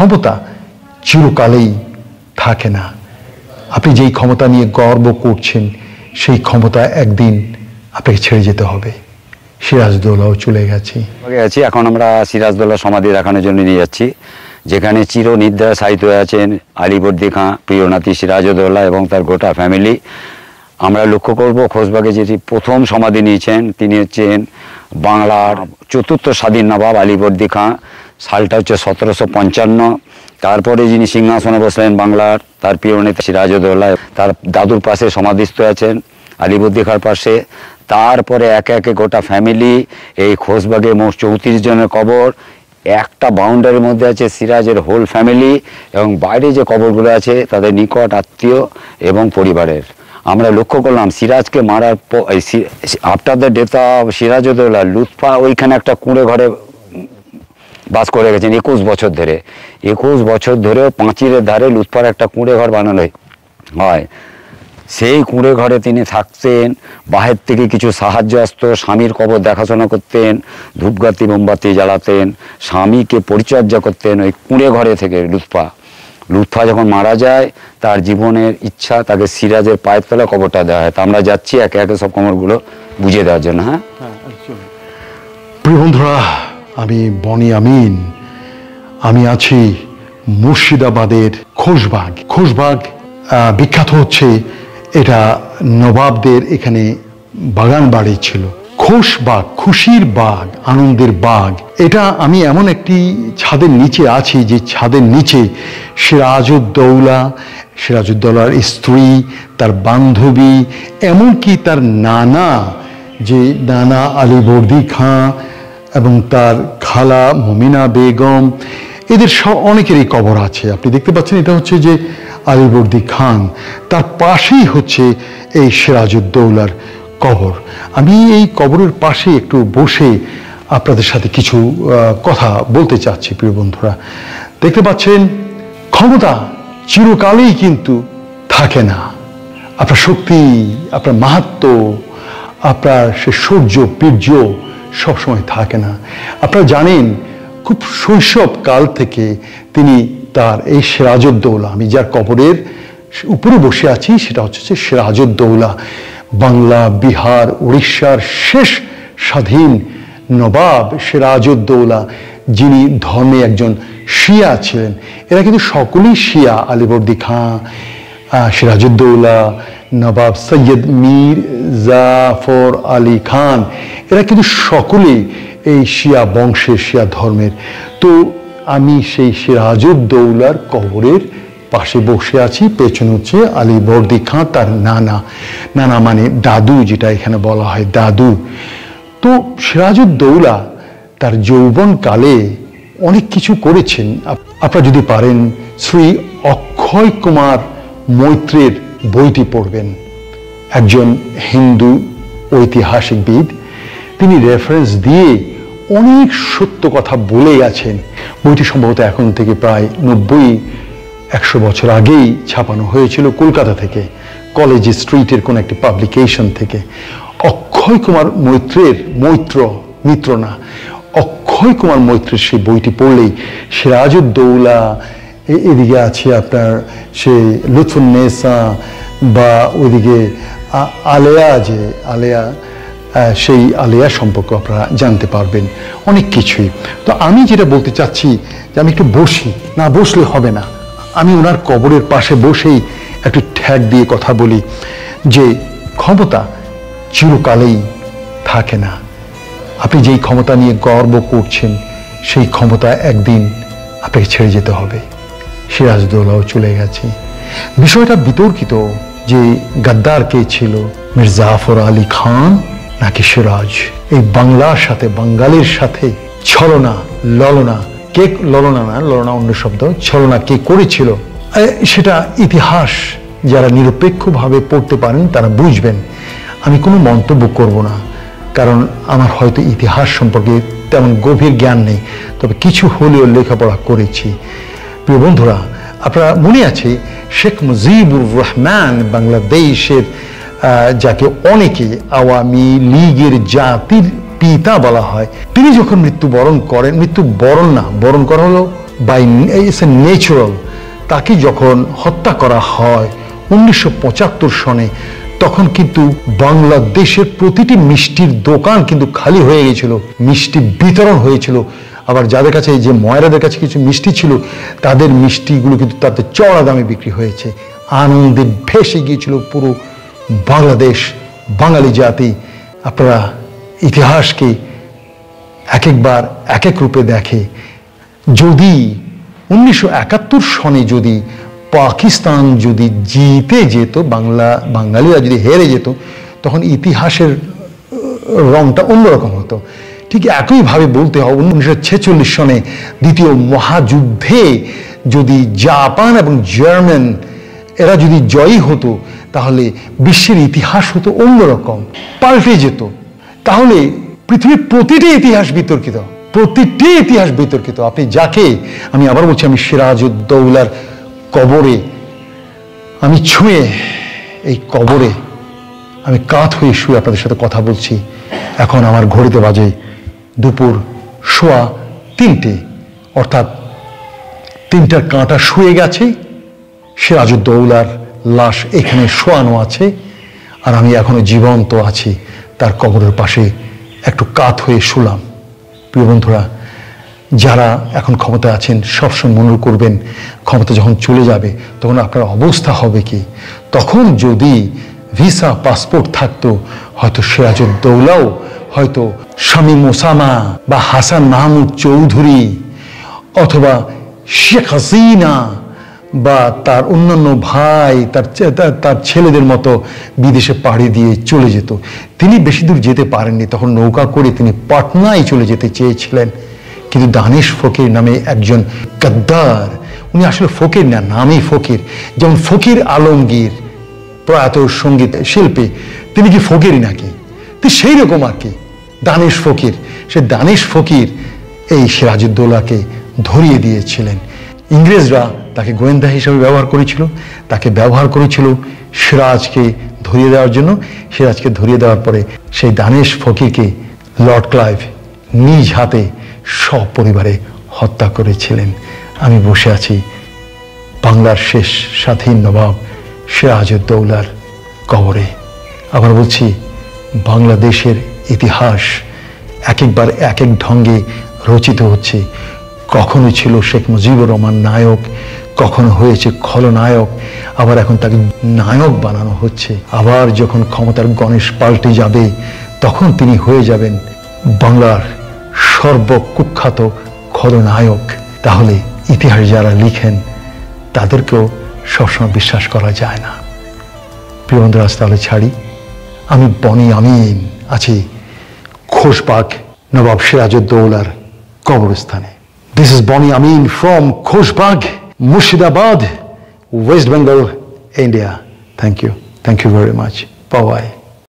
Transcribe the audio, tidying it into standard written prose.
ক্ষমতা চিরকালেই থাকে না। আপনি যেই ক্ষমতা নিয়ে গর্ব করছেন সেই ক্ষমতা একদিন আপনাকে ছেড়ে যেতে হবে। সিরাজউদ্দৌলাও চলে গেছে। এখন আমরা সিরাজউদ্দৌলা সমাধি দেখানোর জন্য নিয়ে যাচ্ছি, যেখানে চিরনিদ্রায় শায়িত হয়ে আছেন আলীবর্দী খাঁ, প্রিয় নাতি সিরাজউদ্দৌলা এবং তার গোটা ফ্যামিলি। আমরা লক্ষ্য করব খোশবাগে যেটি প্রথম সমাধি নিয়েছেন তিনি হচ্ছেন বাংলার চতুর্থ স্বাধীন নবাব আলীবর্দী খাঁ। সালটা হচ্ছে 1755। তারপরে যিনি সিংহাসনে বসলেন বাংলার, তার প্রিয় নেতা সিরাজউদ্দৌলা তার দাদুর পাশে সমাধিস্থ আছেন আলীবর্দী খাঁর পাশে। তারপরে একে একে গোটা ফ্যামিলি, এই খোশবাগে মোট 34 জনের কবর। একটা বাউন্ডারির মধ্যে আছে সিরাজের হোল ফ্যামিলি, এবং বাইরে যে কবরগুলো আছে তাদের নিকট আত্মীয় এবং পরিবারের। আমরা লক্ষ্য করলাম সিরাজকে মারার পর after the death of Sirajuddaula, Lutfa ওইখানে একটা কুঁড়ে ঘরে বাস করে গেছেন 21 বছর ধরে। 21 বছর ধরেও পাঁচিরের ধারে লুৎফার একটা কুঁড়ে ঘর বানানো হয়। সেই কুঁড়ে ঘরে তিনি থাকতেন, বাহির থেকে কিছু সাহায্য আসতো, স্বামীর কবর দেখাশোনা করতেন, ধূপবাতি মোমবাতি জ্বালাতেন, স্বামীকে পরিচর্যা করতেন ওই কুঁড়ে ঘরে থেকে। লুৎফা যখন মারা যায় তার জীবনের ইচ্ছা তাকে সিরাজের পায়ের তলায় কবরটা দেওয়া হয়। তা আমরা যাচ্ছি একে একে সব কবরগুলো বুঝিয়ে দেওয়ার জন্য। হ্যাঁ, প্রিয় বন্ধুরা, আমি বনি আমিন। আমি আছি মুর্শিদাবাদের খোশবাগ। খোশবাগ বিখ্যাত হচ্ছে, এটা নবাবদের এখানে বাগান বাড়ি ছিল। খোশবাগ, খুশির বাগ, আনন্দের বাগ। এটা আমি এমন একটি ছাদের নিচে আছি যে ছাদের নিচে সিরাজউদ্দৌলার স্ত্রী, তার বান্ধবী, এমনকি তার নানা আলীবর্দী খাঁ এবং তার খালা মুমিনা বেগম, এদের অনেকেরই কবর আছে। আপনি দেখতে পাচ্ছেন এটা হচ্ছে যে আলীবর্দী খান, তার পাশেই হচ্ছে এই সিরাজউদ্দৌলার কবর। আমি এই কবরের পাশে একটু বসে আপনাদের সাথে কিছু কথা বলতে চাচ্ছি। প্রিয় বন্ধুরা, দেখতে পাচ্ছেন ক্ষমতা চিরকালেই কিন্তু থাকে না। আপনার শক্তি, আপনার মাহাত্ম্য, আপনার সে সূর্য বীর্য সবসময় থাকে না। আপনারা জানেন খুব শৈশব কাল থেকে তিনি তার এই সিরাজউদ্দৌলা, আমি যার কবরের উপরে বসে আছি সেটা হচ্ছে সিরাজউদ্দৌলা, বাংলা, বিহার, উড়িষ্যার শেষ স্বাধীন নবাব সিরাজউদ্দৌলা, যিনি ধর্মে একজন শিয়া ছিলেন। এরা কিন্তু সকলেই শিয়া। আলীবর্দী খাঁ, সিরাজউদ্দৌলা, নবাব সৈয়দ মীর জাফর আলী খান, এরা কিন্তু সকলেই এই শিয়া বংশের, শিয়া ধর্মের। তো আমি সেই সিরাজউদ্দৌলার কবরের পাশে বসে আছি। পেছনে হচ্ছে আলীবর্দী খাঁ, তার নানা মানে দাদু, যেটা এখানে বলা হয় দাদু। তো সিরাজউদ্দৌলা তার যৌবনকালে অনেক কিছু করেছেন। আপনারা যদি পারেন শ্রী অক্ষয় কুমার মৈত্রের বইটি পড়বেন। একজন হিন্দু ঐতিহাসিকবিদ, তিনি রেফারেন্স দিয়ে অনেক সত্য কথা বলে গেছেন। বইটি সম্ভবত এখন থেকে প্রায় 90-100 বছর আগেই ছাপানো হয়েছিল কলকাতা থেকে, কলেজ স্ট্রিটের কোন একটি পাবলিকেশন থেকে। অক্ষয় কুমার অক্ষয় কুমার মৈত্রের সেই বইটি পড়লেই সিরাজউদ্দৌলা, এদিকে আছে আপনার সেই লুৎফুন্নেসা, বা ওইদিকে আলেয়া, সেই আলেয়া সম্পর্কে আপনারা জানতে পারবেন অনেক কিছুই। তো আমি যেটা বলতে চাচ্ছি যে আমি একটু বসি, না বসলে হবে না, আমি ওনার কবরের পাশে বসেই একটু ঠ্যাক দিয়ে কথা বলি যে ক্ষমতা চিরকালেই থাকে না। আপনি যেই ক্ষমতা নিয়ে গর্ব করছেন সেই ক্ষমতা একদিন আপনাকে ছেড়ে যেতে হবে। সিরাজউদ্দৌলাও চলে গেছে। বিষয়টা বিতর্কিত যে গাদ্দার কে ছিল, মীর জাফর আলী খান নাকি সিরাজ। এই বাংলার সাথে, বাঙালির সাথে ছলনা, ললনা, কে ললনা না, ললনা অন্য শব্দ, ছলনা কে করেছিল সেটা ইতিহাস যারা নিরপেক্ষভাবে পড়তে পারেন তারা বুঝবেন। আমি কোনো মন্তব্য করব না, কারণ আমার হয়তো ইতিহাস সম্পর্কে তেমন গভীর জ্ঞান নেই, তবে কিছু হলেও লেখাপড়া করেছি। প্রিয় বন্ধুরা, আপনারা মনে আছে শেখ মুজিবুর রহমান, বাংলাদেশের যাকে অনেকে আওয়ামী লীগের জাতির পিতা বলা হয়, তিনি যখন মৃত্যুবরণ করেন, বরণ করা হলো বাই ন্যাচারাল, তাকে যখন হত্যা করা হয় 1975 সনে, তখন কিন্তু বাংলাদেশের প্রতিটি মিষ্টির দোকান কিন্তু খালি হয়ে গেছিল, মিষ্টি বিতরণ হয়েছিল। আবার যাদের কাছে, যে ময়রাদের কাছে কিছু মিষ্টি ছিল, তাদের মিষ্টিগুলো কিন্তু তাদের চড়া দামে বিক্রি হয়েছে। আনন্দে ভেসে গিয়েছিল পুরো বাংলাদেশ, বাঙালি জাতি। আপনারা ইতিহাসকে এক একবার এক এক রূপে দেখে। যদি 1971 সনে যদি পাকিস্তান যদি জিতে যেত, বাঙালিরা যদি হেরে যেত, তখন ইতিহাসের রংটা অন্যরকম হতো। ঠিক একইভাবে বলতে হবে 1946 সনে দ্বিতীয় মহাযুদ্ধে যদি জাপান এবং জার্মান এরা যদি জয়ী হতো, তাহলে বিশ্বের ইতিহাস হতো অন্যরকম, পাল্টে যেত। তাহলে পৃথিবীর প্রতিটি ইতিহাস বিতর্কিত, প্রতিটি ইতিহাস বিতর্কিত। আপনি যাকে, আমি আবার বলছি, আমি সিরাজউদ্দৌলার কবরে আমি ছুঁয়ে, এই কবরে আমি কাত হয়ে শুয়ে আপনাদের সাথে কথা বলছি। এখন আমার ঘড়িতে বাজে দুপুর 3:15, অর্থাৎ 3টার কাঁটা শুয়ে গেছে। সিরাজউদ্দৌলার লাশ এখানে শোয়ানো আছে, আর আমি এখনো জীবন্ত আছি তার কবরের পাশে, একটু কাত হয়ে শুলাম। প্রিয় বন্ধুরা, যারা এখন ক্ষমতায় আছেন সবসময় মনে করবেন, ক্ষমতা যখন চলে যাবে তখন আপনার অবস্থা হবে কি। তখন যদি ভিসা পাসপোর্ট থাকতো, হয়তো সিরাজউদ্দৌলাও, হয়তো শামীম ওসামা বা হাসান মাহমুদ চৌধুরী অথবা শেখ হাসিনা বা তার অন্যান্য ভাই, তার ছেলেদের মতো বিদেশে পাড়ি দিয়ে চলে যেত। তিনি বেশি দূর যেতে পারেননি, তখন নৌকা করে তিনি পাটনায় চলে যেতে চেয়েছিলেন। কিন্তু দানিশ ফকির নামে একজন গদ্দার, উনি আসলে ফকির না, নামই ফকির। যেমন ফকির আলমগীর প্রয়াত সঙ্গীত শিল্পী, তিনি কি ফকিরই নাকি? তো সেই রকম আর কি দানিশ ফকির। সে দানিশ ফকির এই সিরাজউদ্দৌলাকে ধরিয়ে দিয়েছিলেন। ইংরেজরা তাকে গোয়েন্দা হিসেবে ব্যবহার করেছিল, তাকে ব্যবহার করেছিল সিরাজকে ধরিয়ে দেওয়ার জন্য। সিরাজকে ধরিয়ে দেওয়ার পরে সেই দানিশ ফকিরকে লর্ড ক্লাইভ নিজ হাতে সপরিবারে হত্যা করেছিলেন। আমি বসে আছি বাংলার শেষ স্বাধীন নবাব সিরাজউদ্দৌলার কবরে। আবার বলছি, বাংলাদেশের ইতিহাস এক একবার এক এক ঢঙ্গে রচিত হচ্ছে। কখনো ছিল শেখ মুজিবুর রহমান নায়ক, কখনো হয়েছে খলনায়ক, আবার এখন তাকে নায়ক বানানো হচ্ছে। আবার যখন ক্ষমতার গণেশ পাল্টে যাবে, তখন তিনি হয়ে যাবেন বাংলার সর্বকুখ্যাত খলনায়ক। তাহলে ইতিহাস যারা লিখেন তাদেরকেও সবসময় বিশ্বাস করা যায় না। প্রিয় বন্ধুরা, তাহলে ছাড়ি। আমি বনি আমিন আছি খোশবাগ নবাব সিরাজউদ্দৌলার কবরস্থানে। This is Boni Amin from Khoshbagh, Murshidabad, West Bengal, India. Thank you. Thank you very much. Bye-bye.